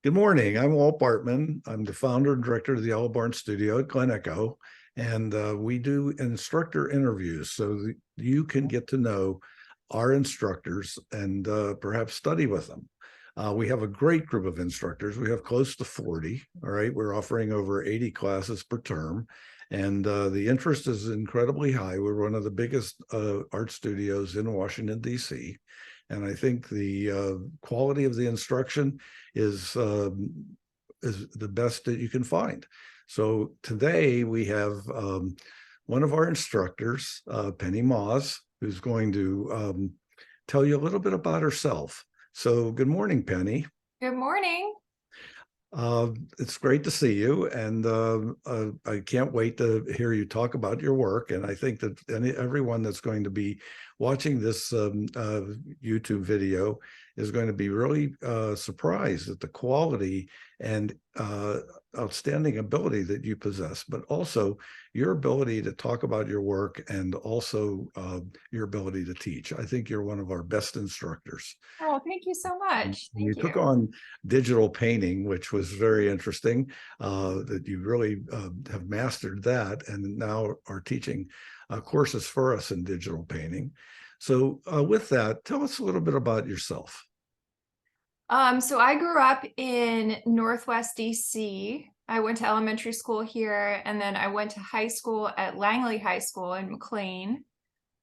Good morning. I'm Walt Bartman. I'm the founder and director of the Yellow Barn Studio at Glen Echo, and we do instructor interviews so that you can get to know our instructors and perhaps study with them. We have a great group of instructors. We have close to 40. All right. We're offering over 80 classes per term, and the interest is incredibly high. We're one of the biggest art studios in Washington, D.C. And I think the quality of the instruction is the best that you can find. So today we have one of our instructors, Penny Mause, who's going to tell you a little bit about herself. So good morning, Penny. Good morning. It's great to see you, and I can't wait to hear you talk about your work. And I think that everyone that's going to be watching this YouTube video is going to be really surprised at the quality and outstanding ability that you possess, but also your ability to talk about your work and also your ability to teach. I think you're one of our best instructors. Oh, thank you so much. You Thank took you. on digital painting, which was very interesting, that you really have mastered that and now are teaching courses for us in digital painting. So with that, tell us a little bit about yourself. So I grew up in Northwest DC. I went to elementary school here, and then I went to high school at Langley High School in McLean.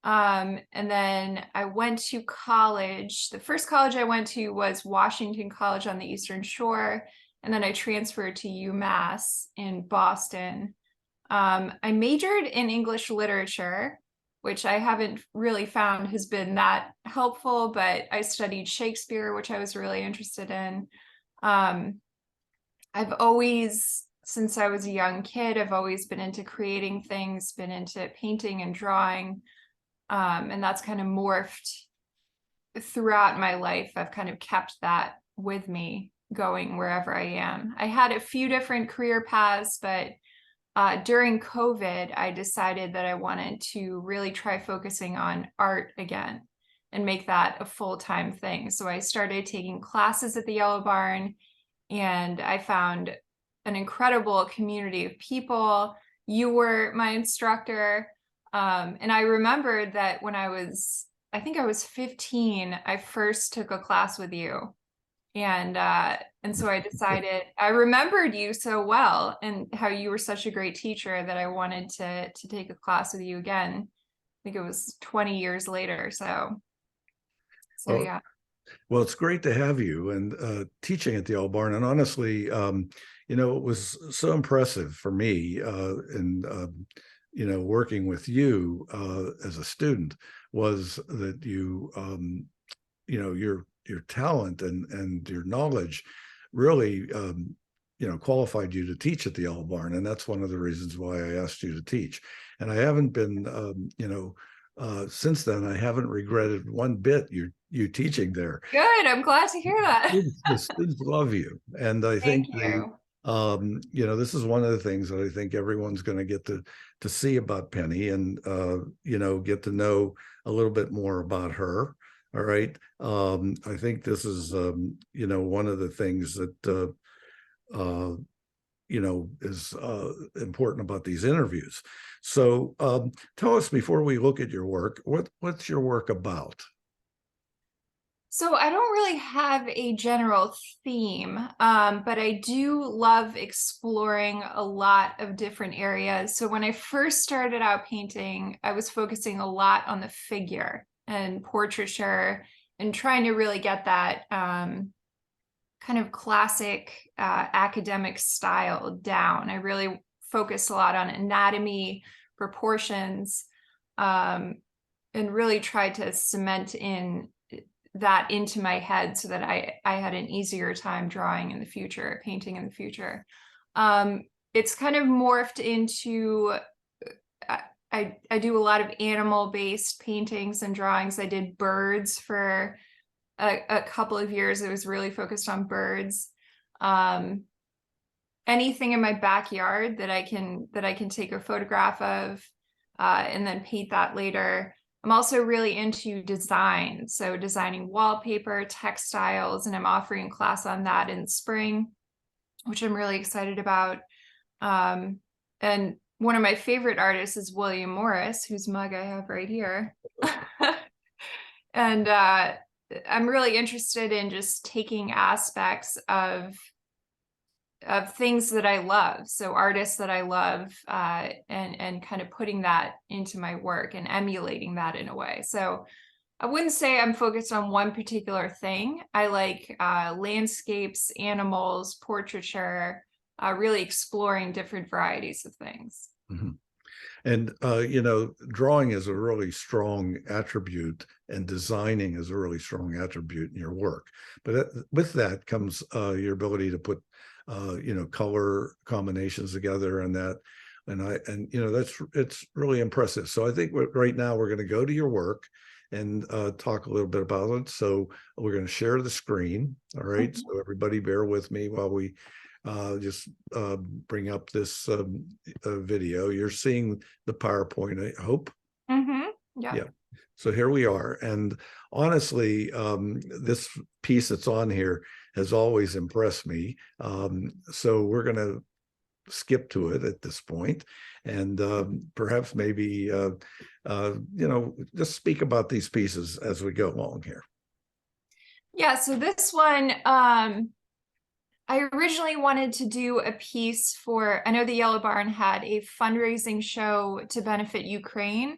And then I went to college. The first college I went to was Washington College on the Eastern Shore, and then I transferred to UMass in Boston. I majored in English literature, which I haven't really found has been that helpful, but I studied Shakespeare, which I was really interested in. Um, I've always, since I was a young kid, I've always been into creating things, been into painting and drawing. And that's kind of morphed throughout my life. I've kind of kept that with me going wherever I am. I had a few different career paths, but during COVID, I decided that I wanted to really try focusing on art again and make that a full-time thing. So I started taking classes at the Yellow Barn, and I found an incredible community of people. You were my instructor. And I remembered that when I think I was 15, I first took a class with you. And so I decided, I remembered you so well and how you were such a great teacher that I wanted to take a class with you again. I think it was 20 years later. So Well, yeah. well, it's great to have you and teaching at the Yellow Barn. And honestly, it was so impressive for me in working with you as a student was that your talent and your knowledge really qualified you to teach at the Yellow Barn, and that's one of the reasons why I asked you to teach. And I haven't been since then I haven't regretted one bit you teaching there. Good. I'm glad to hear that. The students love you, and I Thank think you. this is one of the things that I think everyone's going to get to see about Penny, and get to know a little bit more about her. All right. I think this is one of the things that is important about these interviews. So tell us, before we look at your work, what's your work about? So I don't really have a general theme, but I do love exploring a lot of different areas. So when I first started out painting, I was focusing a lot on the figure and portraiture and trying to really get that kind of classic academic style down. I really focused a lot on anatomy, proportions, and really tried to cement that into my head so that I had an easier time drawing in the future, painting in the future. It's kind of morphed into, I do a lot of animal-based paintings and drawings. I did birds for a couple of years. It was really focused on birds. Anything in my backyard that I can take a photograph of and then paint that later. I'm also really into design. So designing wallpaper, textiles, and I'm offering a class on that in spring, which I'm really excited about. And one of my favorite artists is William Morris, whose mug I have right here. And I'm really interested in just taking aspects of things that I love, so artists that I love, and kind of putting that into my work and emulating that in a way. So I wouldn't say I'm focused on one particular thing. I like landscapes, animals, portraiture, really exploring different varieties of things. Mhm. And drawing is a really strong attribute, and designing is a really strong attribute in your work. But with that comes your ability to put color combinations together, and it's really impressive. So I think right now we're going to go to your work and talk a little bit about it. So we're going to share the screen. All right. Mhm. So everybody bear with me while we just bring up this video. You're seeing the PowerPoint, I hope. Mm-hmm. Yeah. Yeah. So here we are. And honestly, this piece that's on here has always impressed me. So we're going to skip to it at this point, and perhaps maybe, just speak about these pieces as we go along here. Yeah. So this one, I originally wanted to do a piece for, I know the Yellow Barn had a fundraising show to benefit Ukraine.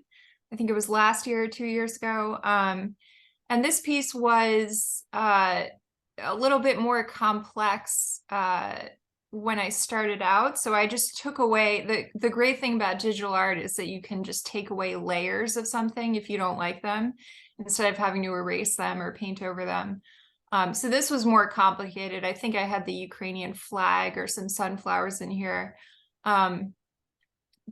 I think it was last year or 2 years ago. And this piece was a little bit more complex when I started out. So I just took away, the great thing about digital art is that you can just take away layers of something if you don't like them, instead of having to erase them or paint over them. So this was more complicated. I think I had the Ukrainian flag or some sunflowers in here.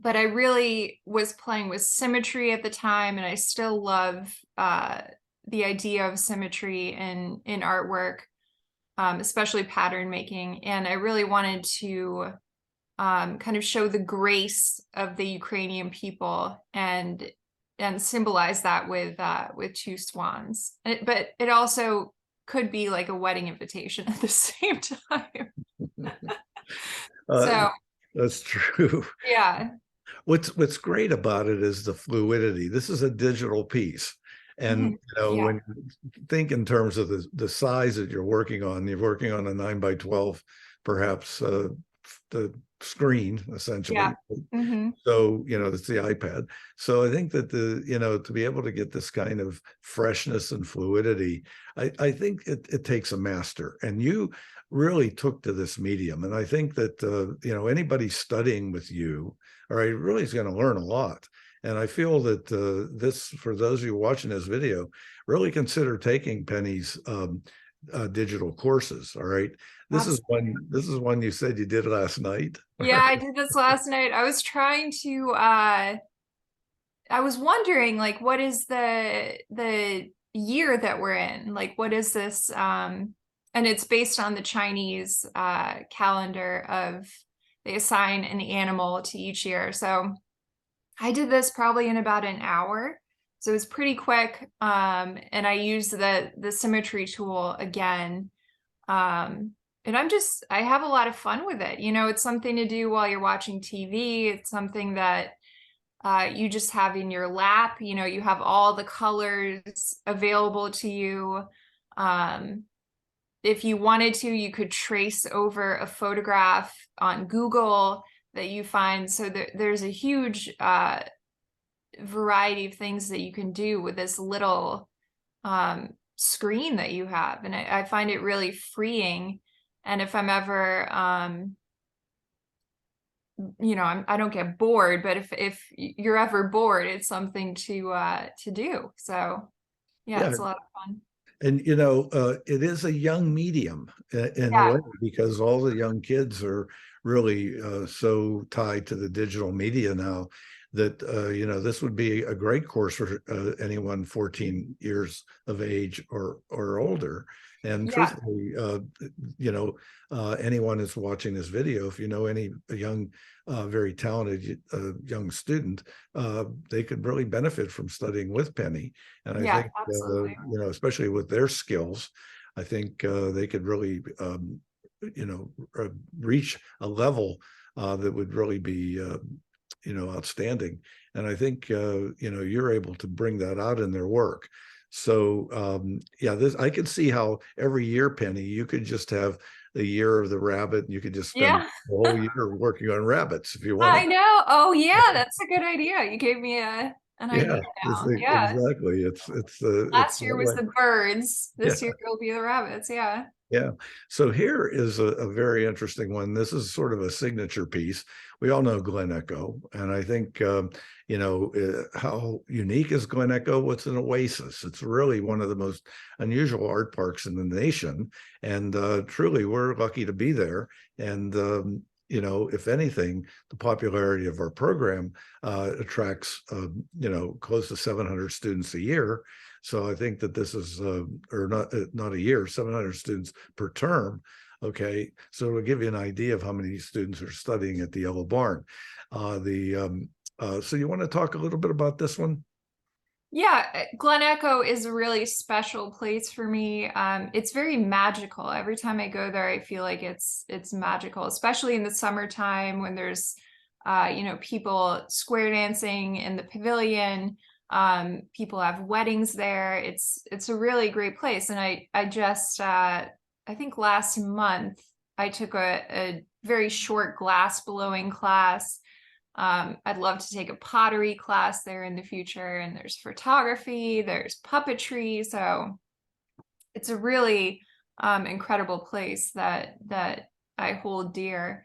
But I really was playing with symmetry at the time, and I still love the idea of symmetry in artwork, especially pattern making. And I really wanted to kind of show the grace of the Ukrainian people and symbolize that with two swans. But it also could be like a wedding invitation at the same time. So That's true. yeah. What's great about it is the fluidity. This is a digital piece. And Yeah. when you think in terms of the size that you're working on a 9x12, perhaps the screen essentially. Yeah. Mm-hmm. So, it's the iPad. So I think that to be able to get this kind of freshness and fluidity, I think it takes a master. And you really took to this medium. And I think that, anybody studying with you, all right, really is going to learn a lot. And I feel that this, for those of you watching this video, really consider taking Penny's digital courses. All right. This is one you said you did last night. Yeah, I did this last night. I was trying to I was wondering, like, what is the year that we're in? Like, what is this? And it's based on the Chinese calendar of, they assign an animal to each year. So I did this probably in about an hour. So it was pretty quick. And I used the symmetry tool again. And I have a lot of fun with it. It's something to do while you're watching TV. It's something that you just have in your lap. You have all the colors available to you. If you wanted to, you could trace over a photograph on Google that you find. So there's a huge variety of things that you can do with this little screen that you have. And I find it really freeing. And if I'm ever, I don't get bored, but if you're ever bored, it's something to do. So yeah, it's a lot of fun. And it is a young medium in a way, because all the young kids are really so tied to the digital media now that this would be a great course for anyone 14 years of age or older. And Yeah. truthfully, anyone that's watching this video, if you know any young, very talented young student, they could really benefit from studying with Penny. And I Yeah, think, absolutely. especially with their skills, I think they could really, reach a level that would really be, outstanding. And I think, you're able to bring that out in their work. So this I could see how every year, Penny, you could just have the year of the rabbit, and you could just spend Yeah. the whole year working on rabbits if you I wanted. know. Oh yeah, that's a good idea. You gave me an idea Yeah, now. Yeah. exactly. It's Last year that was way. the birds. Yeah. This year will be the rabbits. Yeah. Yeah. So here is a very interesting one. This is sort of a signature piece. We all know Glen Echo, and I think how unique is Glen Echo? What's an oasis? It's really one of the most unusual art parks in the nation, and truly, we're lucky to be there. And if anything, the popularity of our program attracts close to 700 students a year. So I think that this is, or not a year, 700 students per term. Okay, so to give you an idea of how many students are studying at the Yellow Barn. So you want to talk a little bit about this one? Yeah, Glen Echo is a really special place for me. It's very magical. Every time I go there, I feel like it's magical, especially in the summertime when there's people square dancing in the pavilion. People have weddings there. It's a really great place. And I just I think last month I took a very short glass blowing class. I'd love to take a pottery class there in the future, and there's photography, there's puppetry. So it's a really incredible place that I hold dear.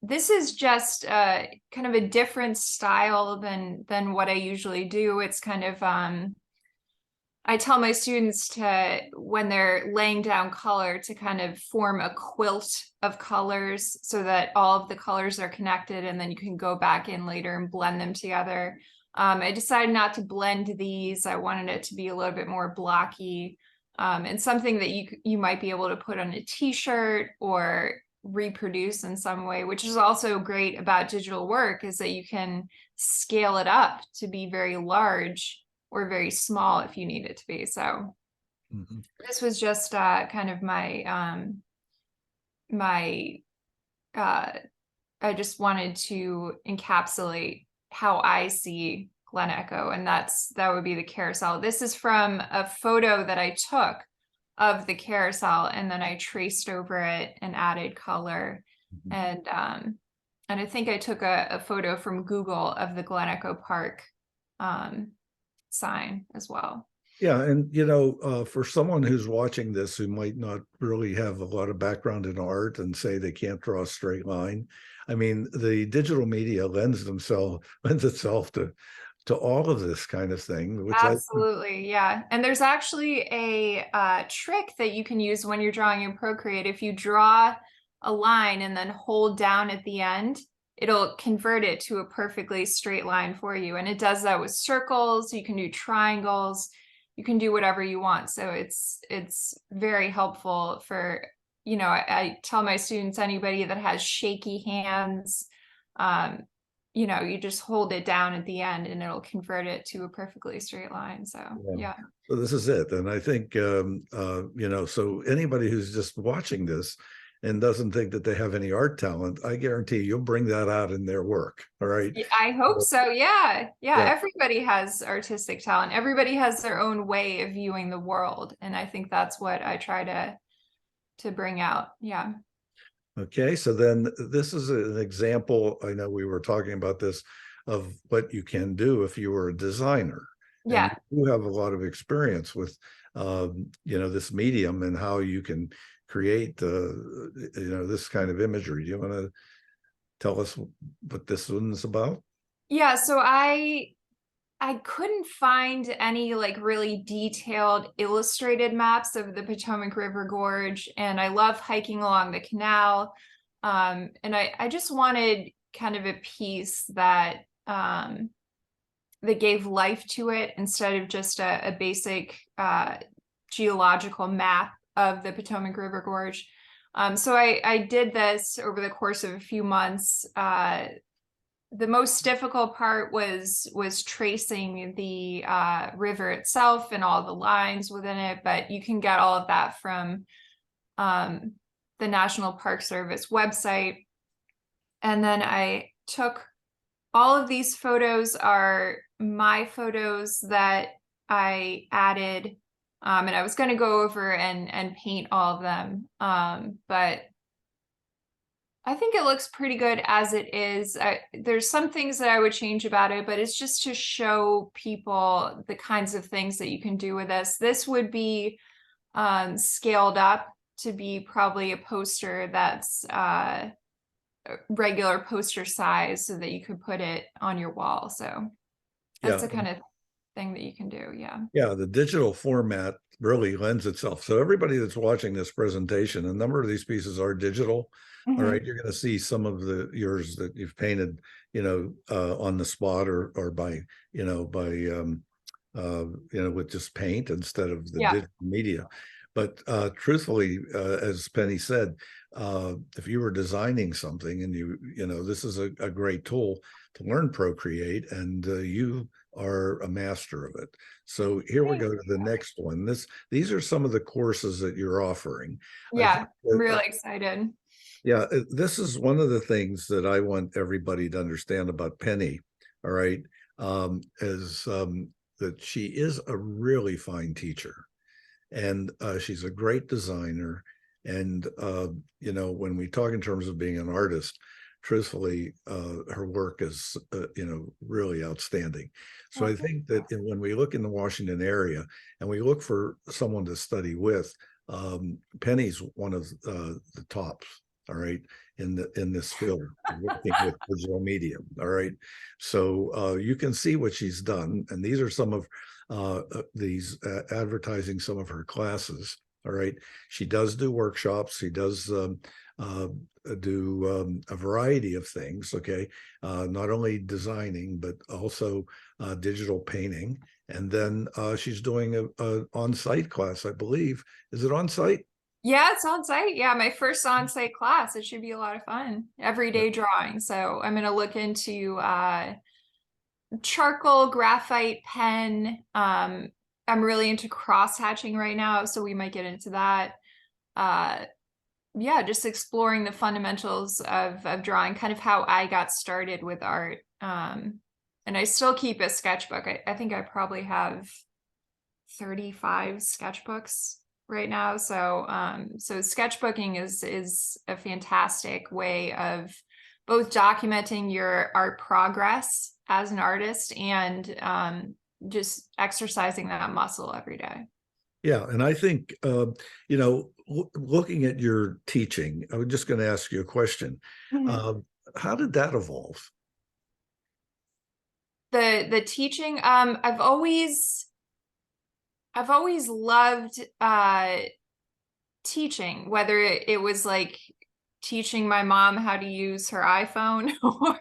This is just kind of a different style than what I usually do. It's kind of I tell my students to, when they're laying down color, to kind of form a quilt of colors so that all of the colors are connected, and then you can go back in later and blend them together. I decided not to blend these. I wanted it to be a little bit more blocky, and something that you might be able to put on a t-shirt or reproduce in some way, which is also great about digital work, is that you can scale it up to be very large or very small if you need it to be. So this was just kind of my I just wanted to encapsulate how I see Glen Echo, and that would be the carousel. This is from a photo that I took of the carousel, and then I traced over it and added color. And I think I took a photo from Google of the Glen Echo Park sign as well. Yeah, and for someone who's watching this who might not really have a lot of background in art and say they can't draw a straight line, I mean, the digital media lends itself to all of this kind of thing, which Absolutely, yeah. And there's actually a trick that you can use when you're drawing in Procreate. If you draw a line and then hold down at the end, it'll convert it to a perfectly straight line for you. And it does that with circles. You can do triangles. You can do whatever you want. So it's very helpful for, I tell my students, anybody that has shaky hands, you just hold it down at the end and it'll convert it to a perfectly straight line. So yeah. So this is it. And I think, so anybody who's just watching this and doesn't think that they have any art talent, I guarantee you'll bring that out in their work. All right. I hope so. Yeah. Everybody has artistic talent. Everybody has their own way of viewing the world. And I think that's what I try to bring out. Yeah. Okay. So then this is an example. I know we were talking about this, of what you can do if you were a designer. Yeah. And you have a lot of experience with, this medium and how you can create, this kind of imagery. Do you want to tell us what this one's about? Yeah. So I couldn't find any like really detailed illustrated maps of the Potomac River Gorge, and I love hiking along the canal. And I just wanted kind of a piece that that gave life to it instead of just a basic geological map of the Potomac River Gorge. So I did this over the course of a few months. The most difficult part was tracing the river itself and all the lines within it, but you can get all of that from the National Park Service website. And then I took all of these photos are my photos that I added, and I was going to go over and paint all of them, but I think it looks pretty good as it is. There's some things that I would change about it, but it's just to show people the kinds of things that you can do with this. This would be scaled up to be probably a poster that's regular poster size so that you could put it on your wall. So that's the kind of thing that you can do. Yeah, the digital format really lends itself. So everybody that's watching this presentation, a number of these pieces are digital. All right, you're going to see some of yours that you've painted, on the spot or by, with just paint instead of the digital media. But truthfully, as Penny said, if you were designing something and this is a great tool to learn Procreate, and you are a master of it. So here we go to the next one. These are some of the courses that you're offering. Yeah, I'm really excited. Yeah, this is one of the things that I want everybody to understand about Penny, all right, is that she is a really fine teacher, and she's a great designer. And, when we talk in terms of being an artist, truthfully, her work is, really outstanding. So I think that when we look in the Washington area and we look for someone to study with, Penny's one of the tops. All right, in this field, working with digital media. All right, so you can see what she's done, and these are some of these advertising some of her classes. All right, she does do workshops. She does do a variety of things. Okay, not only designing but also digital painting, and then she's doing a on-site class, I believe. Is it on-site? Yeah, it's on site. Yeah, my first on-site class. It should be a lot of fun. Everyday drawing. So I'm going to look into charcoal, graphite pen. I'm really into cross-hatching right now, so we might get into that. Yeah, just exploring the fundamentals of drawing, kind of how I got started with art. And I still keep a sketchbook. I think I probably have 35 sketchbooks right now. So so sketchbooking is a fantastic way of both documenting your art progress as an artist and just exercising that muscle every day. Yeah, and I think looking at your teaching, I was just going to ask you a question. How did that evolve? The teaching, I've always loved teaching, whether it was like teaching my mom how to use her iPhone or,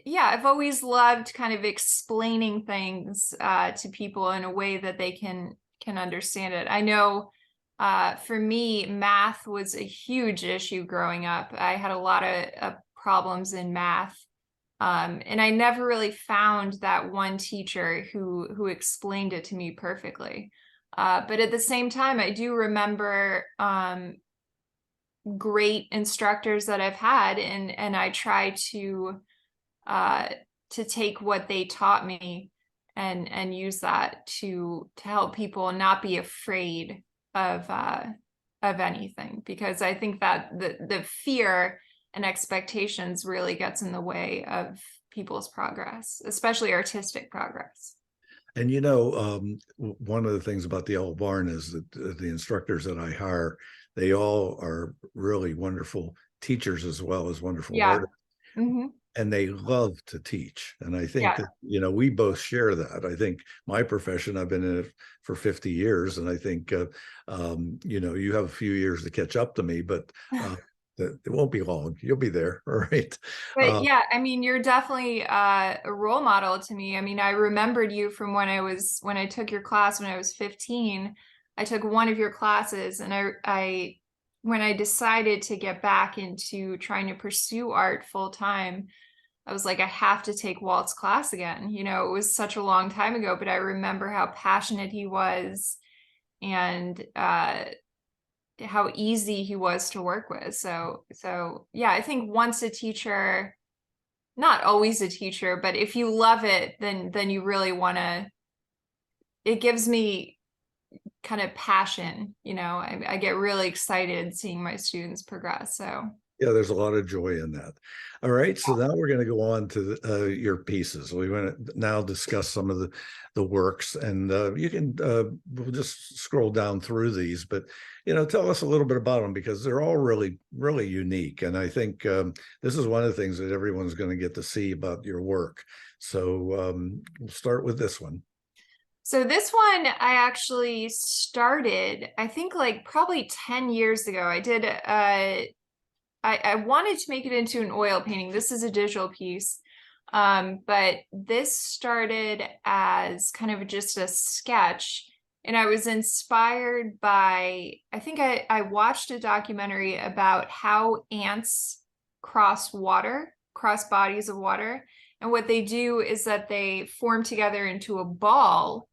yeah, I've always loved kind of explaining things to people in a way that they can understand it. I know for me, math was a huge issue growing up. I had a lot of problems in math. And I never really found that one teacher who explained it to me perfectly. But at the same time, I do remember great instructors that I've had, and I try to take what they taught me and use that to help people not be afraid of anything, because I think that the fear and expectations really gets in the way of people's progress, especially artistic progress. And one of the things about the Yellow Barn is that the instructors that I hire, they all are really wonderful teachers as well as wonderful artists. And they love to teach. And I think that, we both share that. I think my profession, I've been in it for 50 years. And I think, you have a few years to catch up to me, but It won't be long. You'll be there. All right. But yeah, I mean, you're definitely a role model to me. I mean, I remembered you from when I took your class when I was 15. I took one of your classes, and I when I decided to get back into trying to pursue art full time, I was like, I have to take Walt's class again. You know, it was such a long time ago, but I remember how passionate he was, and how easy he was to work with. So yeah, I think once a teacher, not always a teacher, but if you love it, then you really want to, it gives me kind of passion, you know. I get really excited seeing my students progress. So Yeah, there's a lot of joy in that. All right, so now we're going to go on to your pieces. We want to now discuss some of the works, and you can we'll just scroll down through these, but tell us a little bit about them because they're all really really unique, and I think this is one of the things that everyone's going to get to see about your work. So we'll start with this one. So this one I actually started, I think like probably 10 years ago. I did I wanted to make it into an oil painting. This is a digital piece. But this started as kind of just a sketch. And I was inspired by, I think I watched a documentary about how ants cross bodies of water. And what they do is that they form together into a ball,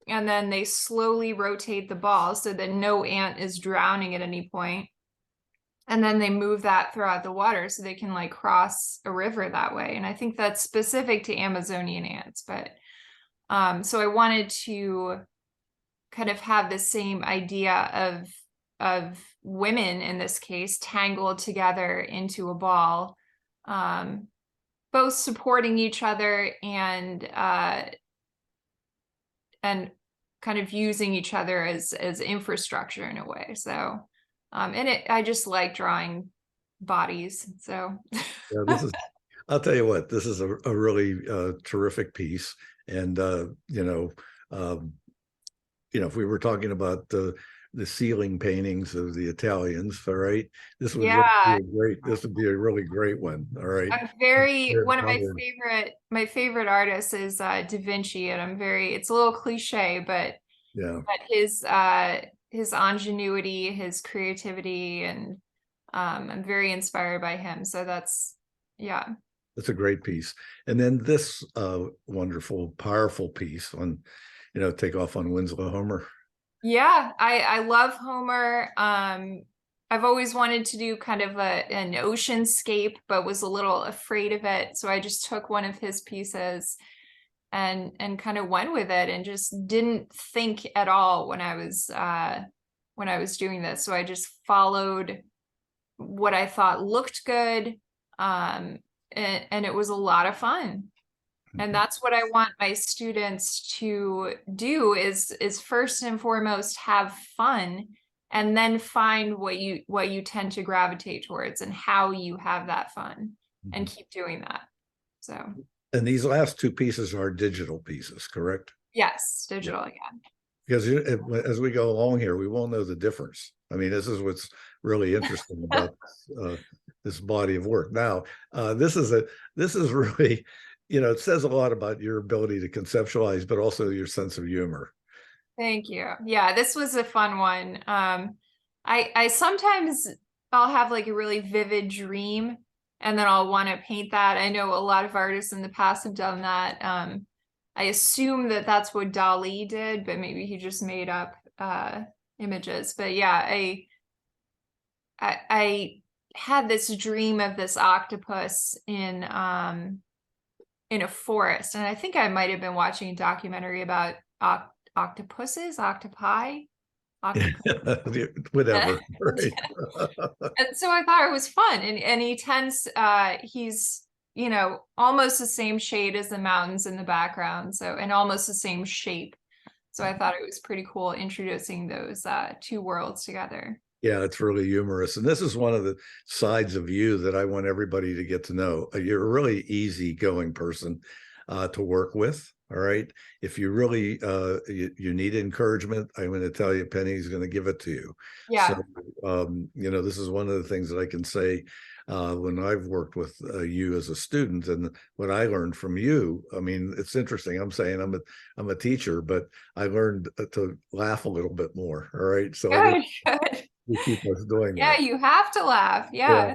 and then they slowly rotate the ball so that no ant is drowning at any point. And then they move that throughout the water so they can like cross a river that way. And I think that's specific to Amazonian ants. But so I wanted to kind of have the same idea of women in this case tangled together into a ball, both supporting each other and kind of using each other as infrastructure in a way. So and I just like drawing bodies. So Yeah, this is, I'll tell you what, this is a really terrific piece. And, um, if we were talking about the ceiling paintings of the Italians, all right, this would really be yeah, this would be a really great one. All right. I'm very, Very one of honored. my favorite artists is Da Vinci, and it's a little cliche, Yeah, but his ingenuity, his creativity, and I'm very inspired by him. So yeah. that's a great piece. And then this wonderful, powerful piece on, Take Off on Winslow Homer. Yeah, I love Homer. I've always wanted to do kind of an oceanscape, but was a little afraid of it. So I just took one of his pieces and kind of went with it, and just didn't think at all when I was doing this. So I just followed what I thought looked good. And it was a lot of fun. And that's what I want my students to do is first and foremost have fun, and then find what you tend to gravitate towards and how you have that fun, and keep doing that. So And these last two pieces are digital pieces, correct? yes, Yeah. digital again. Because as we go along here, we won't know the difference. I mean, this is what's really interesting about this body of work. Now, this is really, it says a lot about your ability to conceptualize, but also your sense of humor. Thank you. Yeah, this was a fun one. I sometimes I'll have like a really vivid dream, and then I'll want to paint that. I know a lot of artists in the past have done that. I assume that that's what Dali did, but maybe he just made up images. But yeah, I had this dream of this octopus in a forest, and I think I might have been watching a documentary about octopuses, octopi, Whatever. Right. and so I thought it was fun. And he tends, he's almost the same shade as the mountains in the background, so, and almost the same shape. So I thought it was pretty cool introducing those two worlds together. Yeah, it's really humorous. And this is one of the sides of you that I want everybody to get to know. You're a really easygoing person to work with. All right. If you really you need encouragement, I'm going to tell you Penny's going to give it to you. Yeah. You know, this is one of the things that I can say when I've worked with you as a student, and what I learned from you. I mean, it's interesting. I'm saying I'm a teacher, but I learned to laugh a little bit more. All right, so I think Good, good. we keep us doing Yeah, that. you have to laugh. Yeah. Yeah.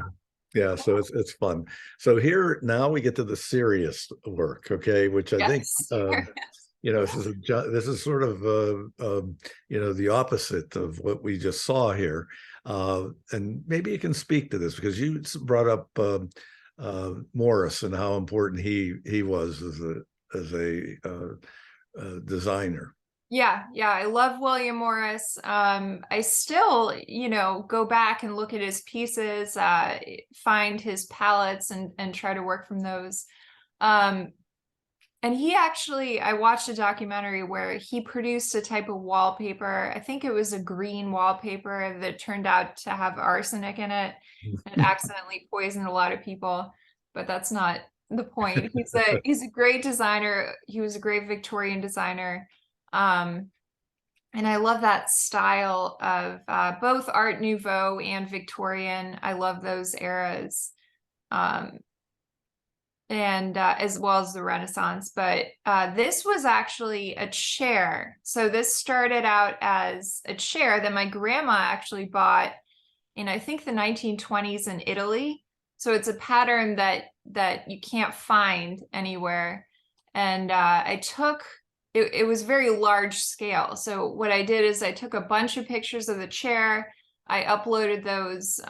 Yeah, so it's fun. So here now we get to the serious work, okay, which I think Yes. you know, this is sort of you know, the opposite of what we just saw here. And maybe you can speak to this because you brought up Morris and how important he was as a designer. Yeah, yeah, I love William Morris. I still, go back and look at his pieces, find his palettes and try to work from those. Um, and he actually, I watched a documentary where he produced a type of wallpaper. I think it was a green wallpaper that turned out to have arsenic in it and accidentally poisoned a lot of people. But that's not the point. He's a great designer. He was a great Victorian designer. Um, and I love that style of both Art Nouveau and Victorian. I love those eras. Um, and as well as the Renaissance. But this was actually a chair. So this started out as a chair that my grandma actually bought in, I think, the 1920s in Italy. So it's a pattern that you can't find anywhere. And it was very large scale. So what I did is I took a bunch of pictures of the chair. I uploaded those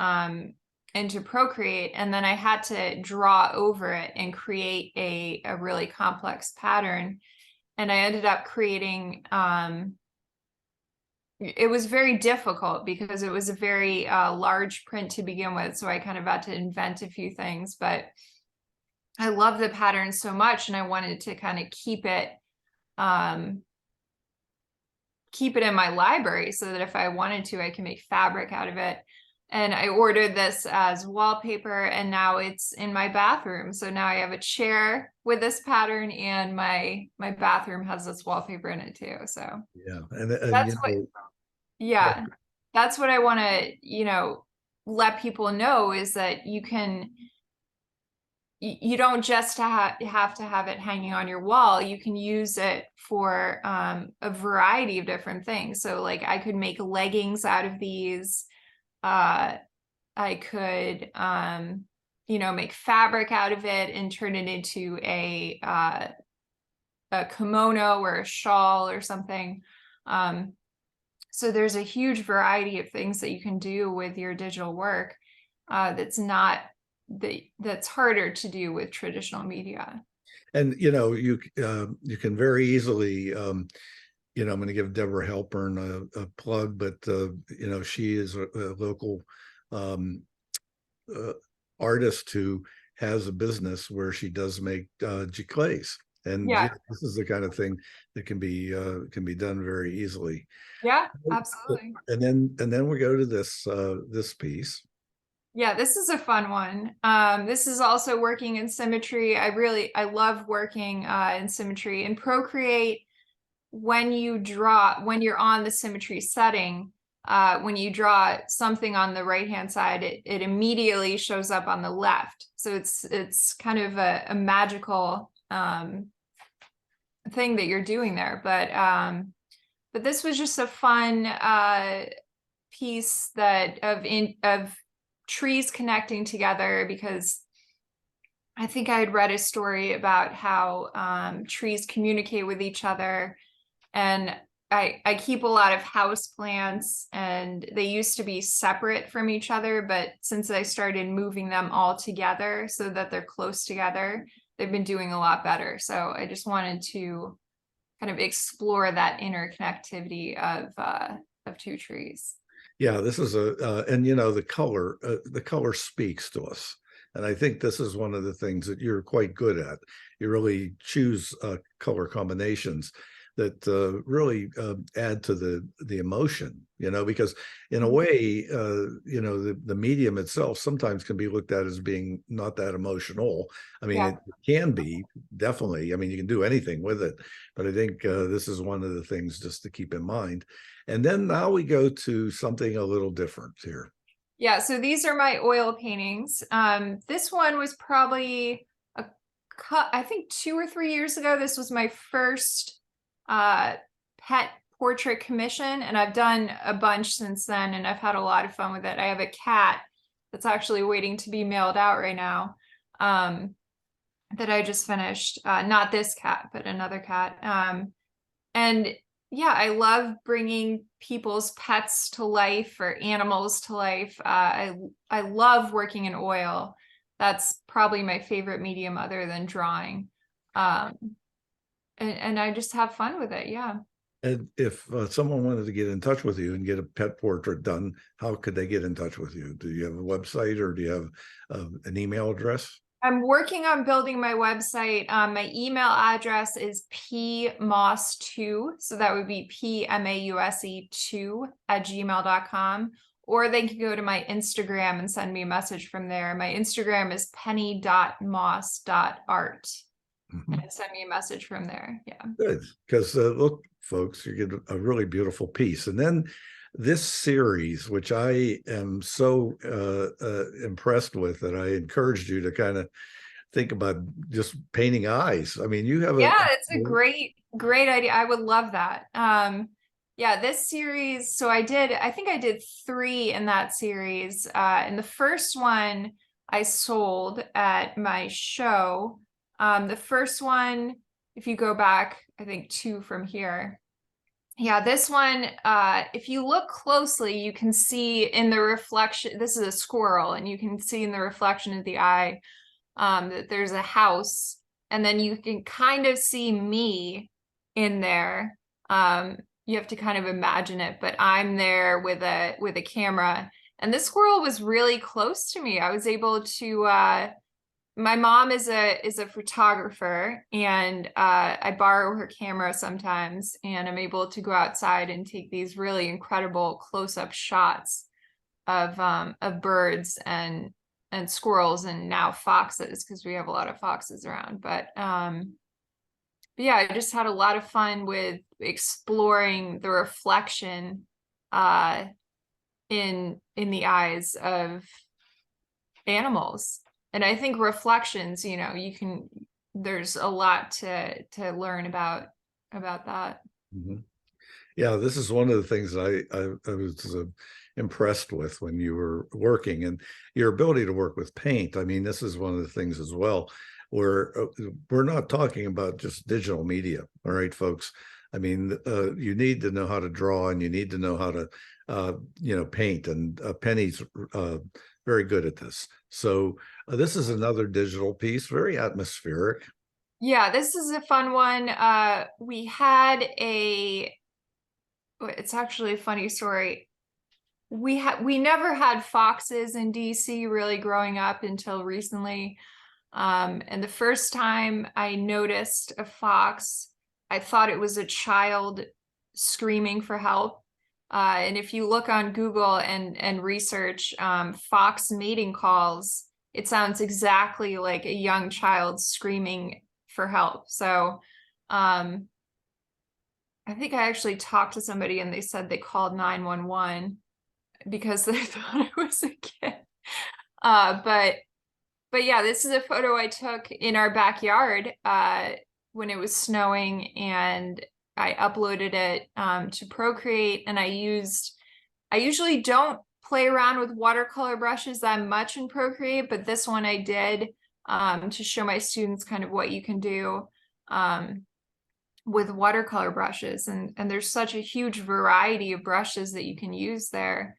into Procreate, and then I had to draw over it and create a really complex pattern. And I ended up creating, it was very difficult because it was a very large print to begin with. So I kind of had to invent a few things, but I love the pattern so much, and I wanted to kind of keep it in my library so that if I wanted to, I can make fabric out of it. And I ordered this as wallpaper, and now it's in my bathroom. So now I have a chair with this pattern, and my bathroom has this wallpaper in it too. So Yeah, and that's you what, know, yeah, that's what I want to, let people know, is that you don't just have to have it hanging on your wall. You can use it for a variety of different things. So like I could make leggings out of these. I could, make fabric out of it and turn it into a kimono or a shawl or something. So there's a huge variety of things that you can do with your digital work that's harder to do with traditional media. and you know, you can very easily you know, I'm going to give Deborah Halpern a plug, but you know, she is a local uh, artist who has a business where she does make giclées, and you Yeah, know, this is the kind of thing that can be done very easily. yeah, absolutely. And then we go to this piece. Yeah, this is a fun one. This is also working in symmetry. I love working in symmetry. In Procreate, when you're on the symmetry setting, when you draw something on the right hand side, it immediately shows up on the left. So it's kind of a magical thing that you're doing there. But this was just a fun piece of trees connecting together, because I think I had read a story about how trees communicate with each other. And I keep a lot of house plants, and they used to be separate from each other, but since I started moving them all together so that they're close together, they've been doing a lot better. So I just wanted to kind of explore that interconnectivity of two trees. Yeah, this is and you know, the color speaks to us. And I think this is one of the things that you're quite good at. You really choose color combinations that really add to the emotion, you know, because in a way, you know, the medium itself sometimes can be looked at as being not that emotional. I mean, Yeah. it can be, definitely. I mean, you can do anything with it, but I think this is one of the things just to keep in mind. And then now we go to something a little different here. Yeah, so these are my oil paintings. This one was probably I think 2 or 3 years ago. This was my first pet portrait commission, and I've done a bunch since then, and I've had a lot of fun with it. I have a cat that's actually waiting to be mailed out right now, that I just finished. Not this cat, but another cat. And yeah, I love bringing people's pets to life or animals to life. I love working in oil. That's probably my favorite medium other than drawing. And I just have fun with it. Yeah. And if someone wanted to get in touch with you and get a pet portrait done, how could they get in touch with you? Do you have a website, or do you have an email address? I'm working on building my website. My email address is pmause2. So that would be PMAUSE2 at gmail.com. Or they can go to my Instagram and send me a message from there. My Instagram is penny.moss.art. And send me a message from there. Yeah. Good. Because look, folks, you get a really beautiful piece. And then this series, which I am so impressed with, that I encouraged you to kind of think about just painting eyes. I mean, you have Yeah, it's a great idea. I would love that. Yeah, this series, so I think I did 3 in that series. And the first one I sold at my show. The first one, if you go back, I think 2 from here. Yeah, this one, if you look closely, you can see in the reflection, this is a squirrel, and you can see in the reflection of the eye that there's a house, and then you can kind of see me in there. You have to kind of imagine it, but I'm there with a camera, and this squirrel was really close to me. I was able to my mom is a photographer, and I borrow her camera sometimes, and I'm able to go outside and take these really incredible close-up shots of birds and squirrels, and now foxes, because we have a lot of foxes around. But yeah, I just had a lot of fun with exploring the reflection in the eyes of animals. And I think reflections, there's a lot to learn about that. Mm-hmm. Yeah, this is one of the things I was impressed with when you were working, and your ability to work with paint. I mean, this is one of the things as well, where we're not talking about just digital media. All right, folks. I mean, you need to know how to draw, and you need to know how to, paint. And Penny's very good at this. So this is another digital piece, very atmospheric. Yeah, this is a fun one. We had it's actually a funny story. We never had foxes in DC really growing up until recently. And the first time I noticed a fox, I thought it was a child screaming for help. And if you look on Google and research fox mating calls, it sounds exactly like a young child screaming for help. So I think I actually talked to somebody, and they said they called 911 because they thought it was a kid. But yeah, this is a photo I took in our backyard when it was snowing, and I uploaded it to Procreate. And I usually don't play around with watercolor brushes that much in Procreate, but this one I did to show my students kind of what you can do with watercolor brushes. And there's such a huge variety of brushes that you can use there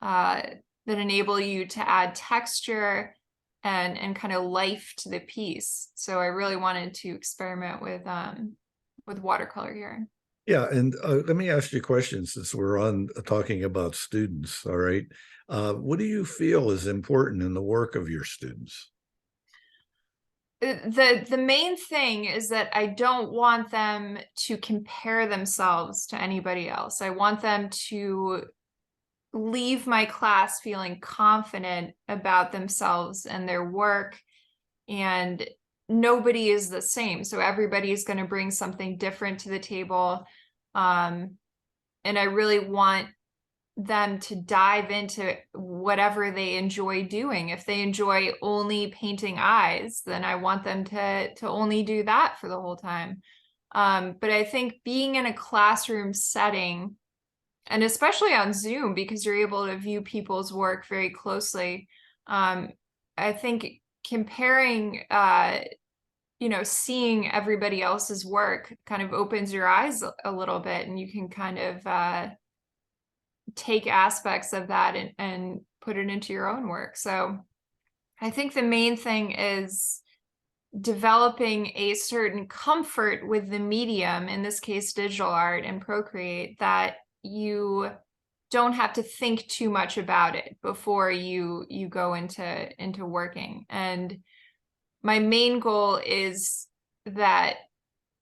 that enable you to add texture and kind of life to the piece. So I really wanted to experiment with watercolor here. Yeah, and let me ask you a question, since we're on talking about students. All right, what do you feel is important in the work of your students? The main thing is that I don't want them to compare themselves to anybody else. I want them to leave my class feeling confident about themselves and their work, and nobody is the same. So everybody is going to bring something different to the table. And I really want them to dive into whatever they enjoy doing. If they enjoy only painting eyes, then I want them to only do that for the whole time. But I think being in a classroom setting, and especially on Zoom, because you're able to view people's work very closely, I think comparing, seeing everybody else's work kind of opens your eyes a little bit, and you can kind of take aspects of that and put it into your own work. So I think the main thing is developing a certain comfort with the medium, in this case, digital art and Procreate, that you don't have to think too much about it before you go into working. And my main goal is that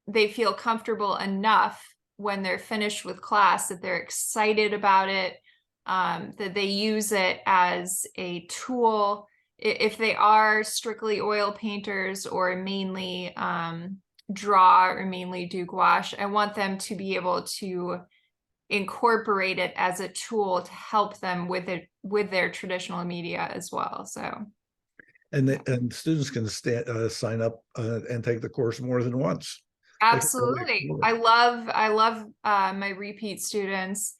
they feel comfortable enough when they're finished with class, that they're excited about it, that they use it as a tool. If they are strictly oil painters or mainly draw or mainly do gouache, I want them to be able to incorporate it as a tool to help them with their traditional media as well. So. And students can sign up and take the course more than once. Absolutely. I love my repeat students,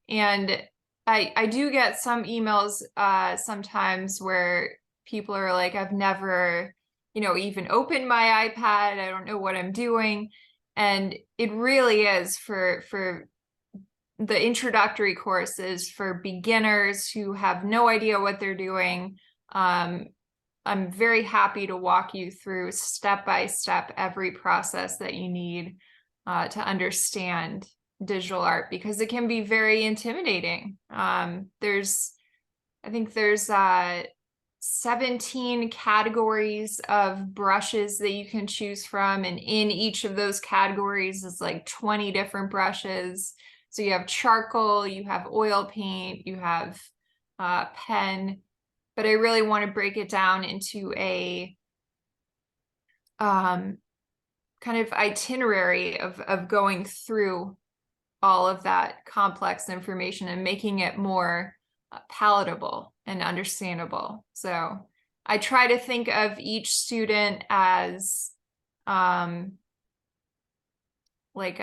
and I do get some emails sometimes where people are like, I've never, even opened my iPad. I don't know what I'm doing. And it really is for the introductory courses for beginners who have no idea what they're doing. I'm very happy to walk you through step by step every process that you need to understand digital art, because it can be very intimidating. I think there's 17 categories of brushes that you can choose from, and in each of those categories is like 20 different brushes. So you have charcoal, you have oil paint, you have pen. But I really want to break it down into a kind of itinerary of going through all of that complex information and making it more palatable and understandable. So I try to think of each student as like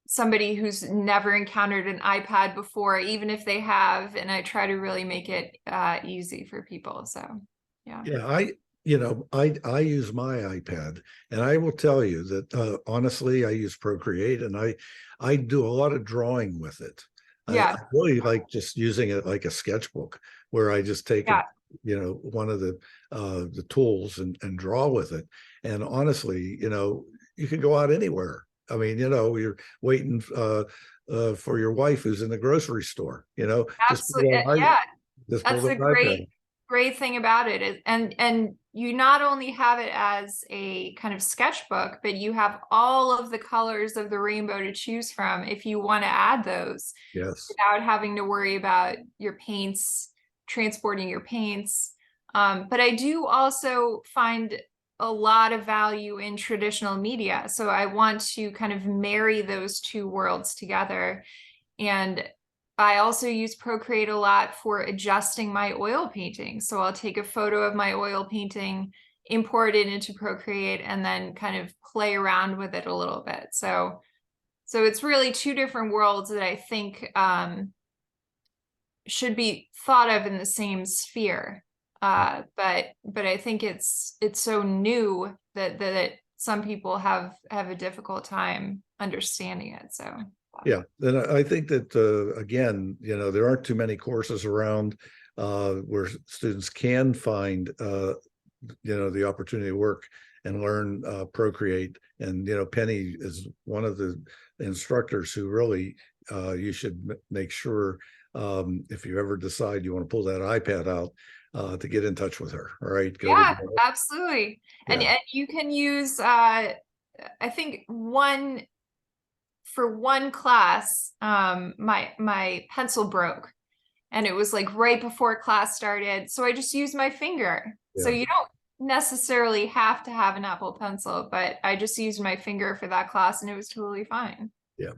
somebody who's never encountered an iPad before, even if they have, and I try to really make it easy for people. So, yeah. Yeah, I use my iPad, and I will tell you that honestly, I use Procreate, and I do a lot of drawing with it. Yeah. I really like just using it like a sketchbook, where I just take one of the tools and draw with it. And honestly, you can go out anywhere. I mean, you're waiting for your wife who's in the grocery store, Absolutely. just pull That's the a iPad. great thing about it is, and you not only have it as a kind of sketchbook, but you have all of the colors of the rainbow to choose from if you want to add those. Yes. Without having to worry about your paints, transporting your paints. But I do also find a lot of value in traditional media. So I want to kind of marry those two worlds together. And I also use Procreate a lot for adjusting my oil painting. So I'll take a photo of my oil painting, import it into Procreate, and then kind of play around with it a little bit. So it's really two different worlds that I think should be thought of in the same sphere. But I think it's so new that some people have a difficult time understanding it. So. Yeah, and I think that again, there aren't too many courses around where students can find the opportunity to work and learn Procreate. And Penny is one of the instructors who really you should make sure if you ever decide you want to pull that iPad out to get in touch with her. All right. Yeah, absolutely. Yeah. And you can use I think for one class, my pencil broke, and it was like right before class started. So I just used my finger. Yeah. So you don't necessarily have to have an Apple Pencil, but I just used my finger for that class, and it was totally fine. Yeah.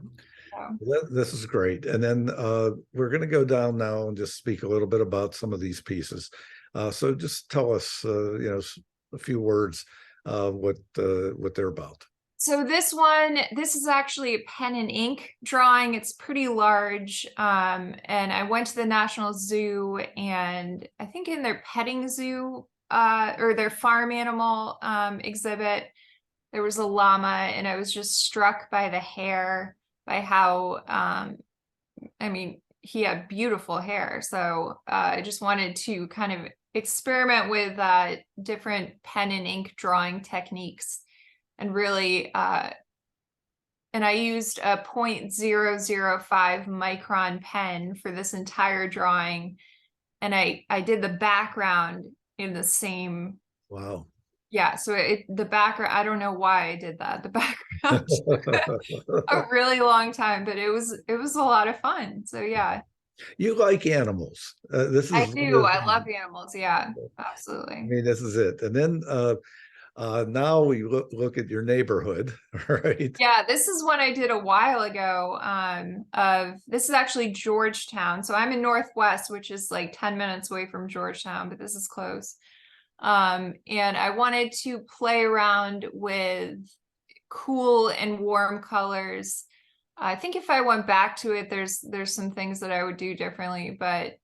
So. This is great. And then we're going to go down now and just speak a little bit about some of these pieces. So just tell us, a few words what they're about. So this is actually a pen and ink drawing. It's pretty large. And I went to the National Zoo, and I think in their petting zoo, or their farm animal exhibit, there was a llama, and I was just struck by the hair, by how, I mean, he had beautiful hair. So I just wanted to kind of experiment with different pen and ink drawing techniques, and really, and I used a 0.005 micron pen for this entire drawing. And I did the background in the same, Wow. yeah, so the background, I don't know why I did that. The background a really long time, but it was a lot of fun. So yeah, You like animals. This I is one do. of the I love things. animals. Yeah, I absolutely. mean, this is it. And then now we look at your neighborhood, right? Yeah, this is one I did a while ago. Of this is actually Georgetown. So I'm in Northwest, which is like 10 minutes away from Georgetown, but this is close. And I wanted to play around with cool and warm colors. I think if I went back to it, there's some things that I would do differently, but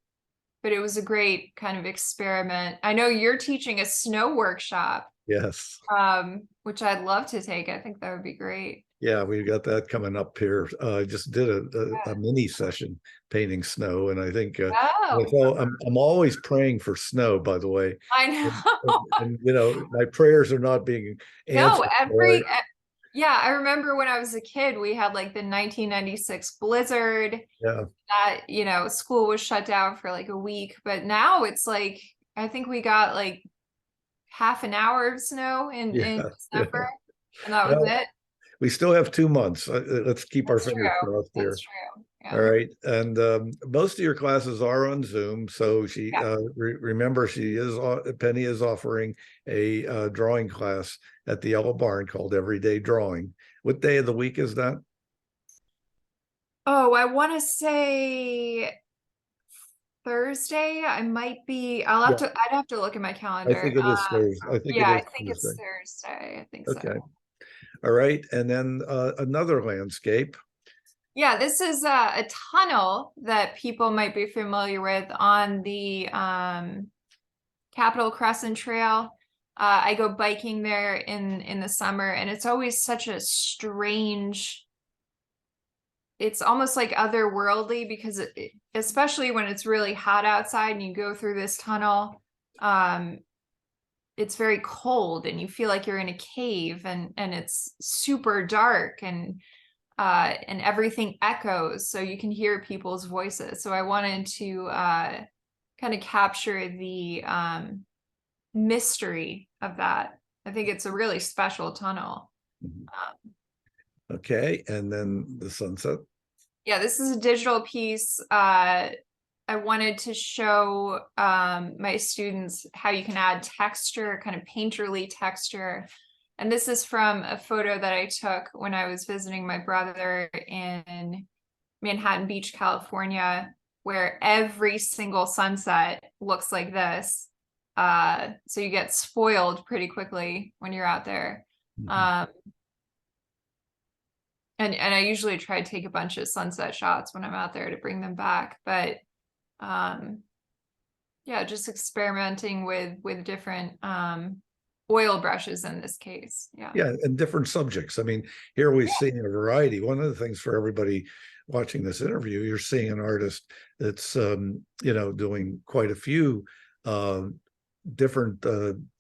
it was a great kind of experiment. I know you're teaching a snow workshop, Yes. which I'd love to take. I think that would be great. Yeah, we got that coming up here. I just did a mini session painting snow, and I think Oh, I'm always praying for snow, by the way. I And, know. my prayers are not being No, answered for it. yeah, I remember when I was a kid, we had like the 1996 blizzard Yeah, that, school was shut down for like a week, but now it's like, I think we got like half an hour of snow in yeah, yeah. December, and that was Well, it. we still have 2 months. Let's keep our That's fingers true. crossed That's there. true. All Yeah. right. And most of your classes are on Zoom. So Yeah. remember, Penny is offering a drawing class at the Yellow Barn called Everyday Drawing. What day of the week is that? Oh, I want to say Thursday. Yeah, I'd have to look at my I calendar. think it is Thursday. I think it Yeah, I is think it's Thursday. Thursday. I think so. Okay. All right. And then another landscape. Yeah, this is a tunnel that people might be familiar with on the Capitol Crescent Trail. I go biking there in the summer, and it's always such a strange. It's almost like otherworldly, because especially when it's really hot outside and you go through this tunnel, it's very cold and you feel like you're in a cave, and it's super dark, and everything echoes, so you can hear people's voices. So I wanted to kind of capture the mystery of that. I think it's a really special tunnel. Um, Okay. And then the sunset. yeah, this is a digital piece. I wanted to show my students how you can add texture, kind of painterly texture. And this is from a photo that I took when I was visiting my brother in Manhattan Beach, California, where every single sunset looks like this. So you get spoiled pretty quickly when you're out there. Mhm. And I usually try to take a bunch of sunset shots when I'm out there to bring them back. But yeah, just experimenting with different oil brushes in this case. Yeah. Yeah, and different subjects. I mean, here we've seen a variety. One of the things for everybody watching this interview, you're seeing an artist that's doing quite a few uh, different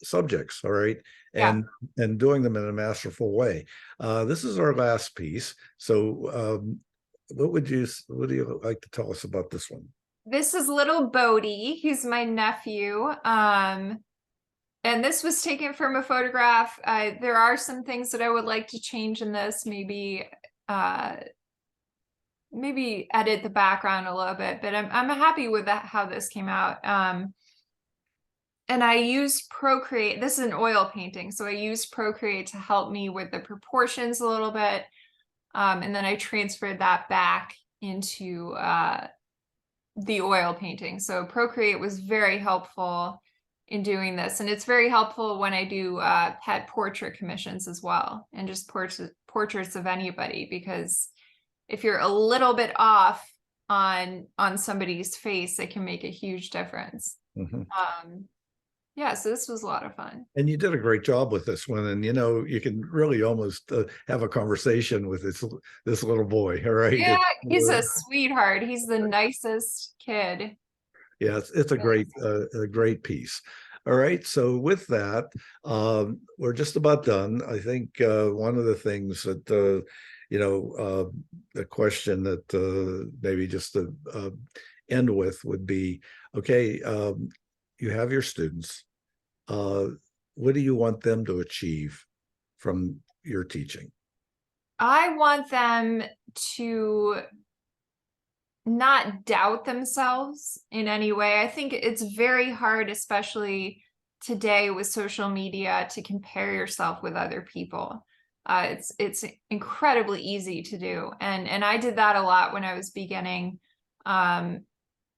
subjects. All right, Yeah. and doing them in a masterful way. This is our last piece. So, what do you like to tell us about this one? This is little Bodie. He's my nephew. And this was taken from a photograph. There are some things that I would like to change in this, uh, maybe edit the background a little bit, but I'm happy with how this came out. And I used Procreate. This is an oil painting, so I used Procreate to help me with the proportions a little bit. And then I transferred that back into the oil painting. So Procreate was very helpful in doing this. And it's very helpful when I do pet portrait commissions as well, and just portraits of anybody, because if you're a little bit off on somebody's face, it can make a huge difference. Mhm. Yeah, so this was a lot of fun. And you did a great job with this one, and you can really almost have a conversation with this little boy. All right, Yeah, he's a sweetheart. He's the nicest kid. yeah, it's a great piece. All right, so with that, we're just about done. I think one of the things that the question that maybe just to end with would be, okay, you have your students. What do you want them to achieve from your teaching? I want them to not doubt themselves in any way. I think it's very hard, especially today with social media, to compare yourself with other people. It's incredibly easy to do, and I did that a lot when I was beginning. And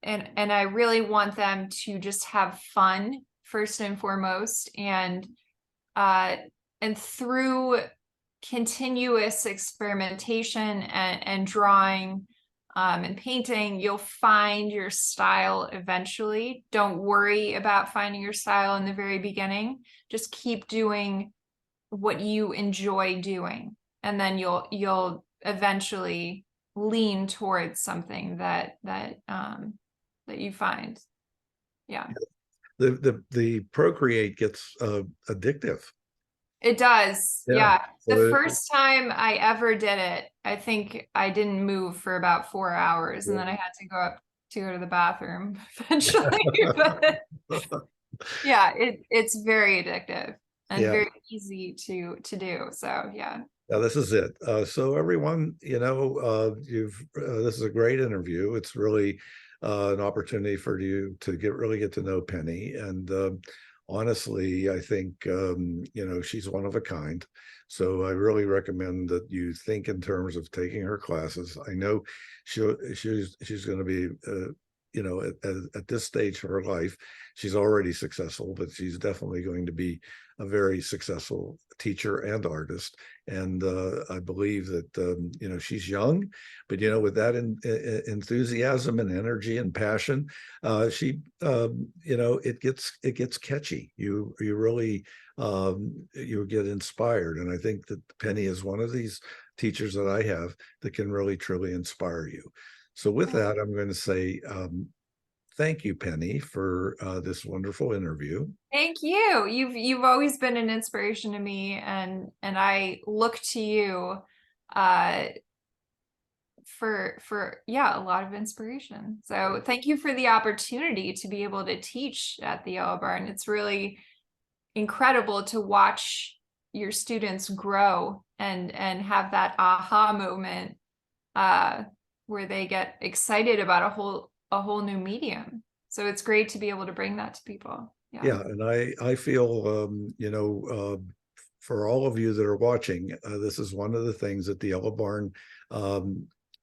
I really want them to just have fun first and foremost, and through continuous experimentation and drawing and painting, you'll find your style eventually. Don't worry about finding your style in the very beginning. Just keep doing what you enjoy doing, and then you'll eventually lean towards something that you find. Yeah. The Procreate gets addictive. It does. Yeah. Yeah. The So first time I ever did it, I think I didn't move for about 4 hours, and then I had to go to the bathroom eventually. But yeah, it's very addictive and yeah. very easy to do. So yeah. Yeah, this is it. So everyone, this is a great interview. It's really an opportunity for you to really get to know Penny. And honestly, I think she's one of a kind. So I really recommend that you think in terms of taking her classes. I know she's going to be at this stage of her life, she's already successful, but she's definitely going to be a very successful teacher and artist. And I believe that she's young, but with that enthusiasm and energy and passion, it gets catchy. You really you get inspired, and I think that Penny is one of these teachers that I have that can really truly inspire you. So with that, I'm going to say thank you, Penny, for this wonderful interview. Thank you. You've always been an inspiration to me, and I look to you uh for yeah, a lot of inspiration. So thank you for the opportunity to be able to teach at the Yellow Barn. It's really incredible to watch your students grow and have that aha moment where they get excited about a whole new medium. So it's great to be able to bring that to people. Yeah, and I feel for all of you that are watching, this is one of the things that the Yellow Barn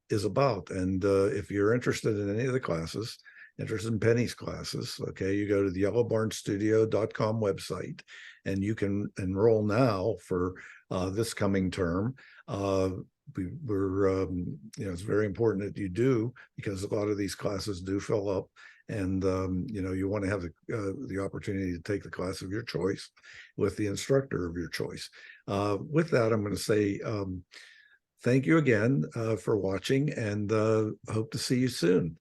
is about. And if you're interested in any of the classes, interested in Penny's classes, okay, you go to the yellowbarnstudio.com website, and you can enroll now for this coming term. It's very important that you do, because a lot of these classes do fill up, and you want to have the opportunity to take the class of your choice with the instructor of your choice. With that, I'm going to say thank you again for watching, and hope to see you soon.